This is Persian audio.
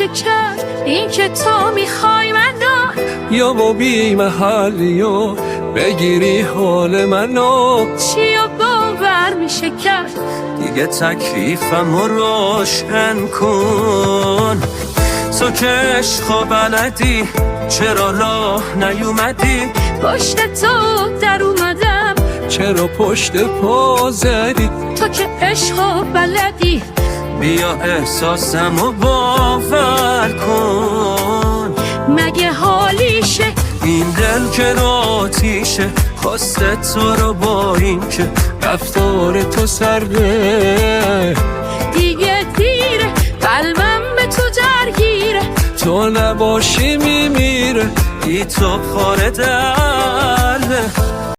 میشه کرد این که تو میخوای منو یا با بی محلی و بگیری حال منو چی و باور میشه کرد دیگه تکلیفم رو روشن کن تو که عشقا بلدی چرا راه نیومدی پشت تو در اومدم چرا پشت پا زدی تو که عشقو بلدی بیا احساسم رو باور کن مگه حالیشه این دل که آتیشه خواسته تو رو با این که رفتار تو سرده دیگه دیره قلبم به تو درگیره تو نباشی میمیره بی تو پاره درده